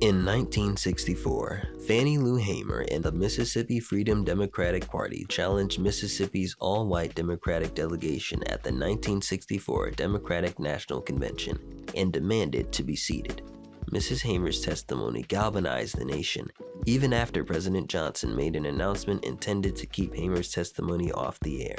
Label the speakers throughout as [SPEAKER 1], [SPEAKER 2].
[SPEAKER 1] In 1964, Fannie Lou Hamer and the Mississippi Freedom Democratic Party challenged Mississippi's all-white Democratic delegation at the 1964 Democratic National Convention and demanded to be seated. Mrs. Hamer's testimony galvanized the nation, even after President Johnson made an announcement intended to keep Hamer's testimony off the air.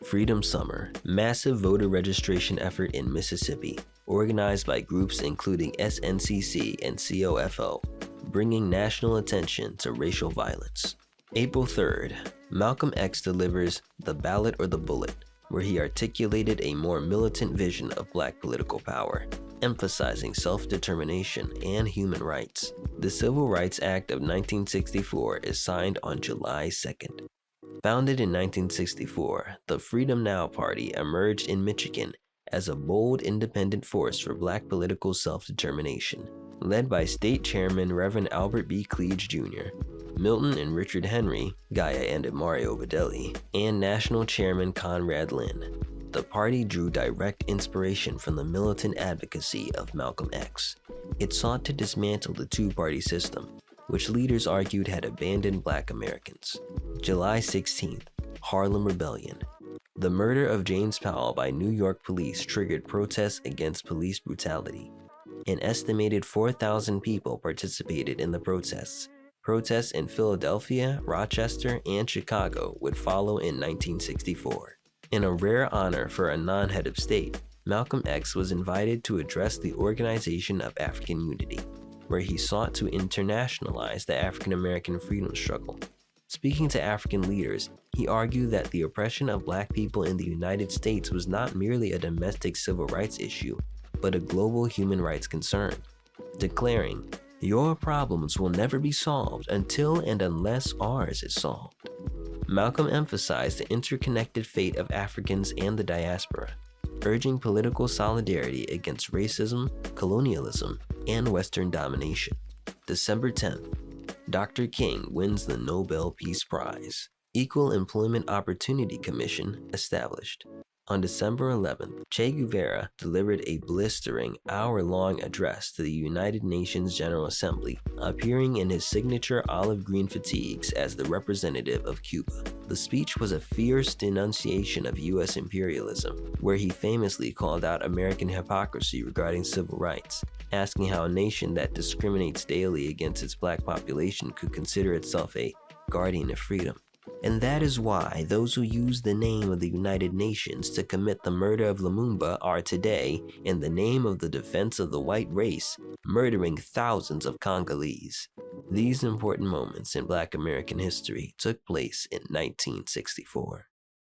[SPEAKER 1] Freedom Summer, massive voter registration effort in Mississippi, organized by groups including SNCC and COFO, bringing national attention to racial violence. April 3rd, Malcolm X delivers The Ballot or the Bullet, where he articulated a more militant vision of black political power, emphasizing self-determination and human rights. The Civil Rights Act of 1964 is signed on July 2nd. Founded in 1964, the Freedom Now Party emerged in Michigan as a bold independent force for black political self-determination. Led by State Chairman Reverend Albert B. Cleage Jr., Milton and Richard Henry, Gaia and Mario Bedelli, and National Chairman Conrad Lynn, the party drew direct inspiration from the militant advocacy of Malcolm X. It sought to dismantle the two-party system, which leaders argued had abandoned black Americans. July 16th, Harlem Rebellion. The murder of James Powell by New York police triggered protests against police brutality. An estimated 4,000 people participated in the protests. Protests in Philadelphia, Rochester, and Chicago would follow in 1964. In a rare honor for a non-head of state, Malcolm X was invited to address the Organization of African Unity, where he sought to internationalize the African American freedom struggle. Speaking to African leaders, he argued that the oppression of black people in the United States was not merely a domestic civil rights issue, but a global human rights concern, declaring, "Your problems will never be solved until and unless ours is solved." Malcolm emphasized the interconnected fate of Africans and the diaspora, urging political solidarity against racism, colonialism, and Western domination. December 10th, Dr. King wins the Nobel Peace Prize. Equal Employment Opportunity Commission established. On December 11th, Che Guevara delivered a blistering hour-long address to the United Nations General Assembly, appearing in his signature olive green fatigues as the representative of Cuba. The speech was a fierce denunciation of U.S. imperialism, where he famously called out American hypocrisy regarding civil rights, asking how a nation that discriminates daily against its black population could consider itself a guardian of freedom. And that is why those who use the name of the United Nations to commit the murder of Lumumba are today, in the name of the defense of the white race, murdering thousands of Congolese. These important moments in Black American history took place in 1964.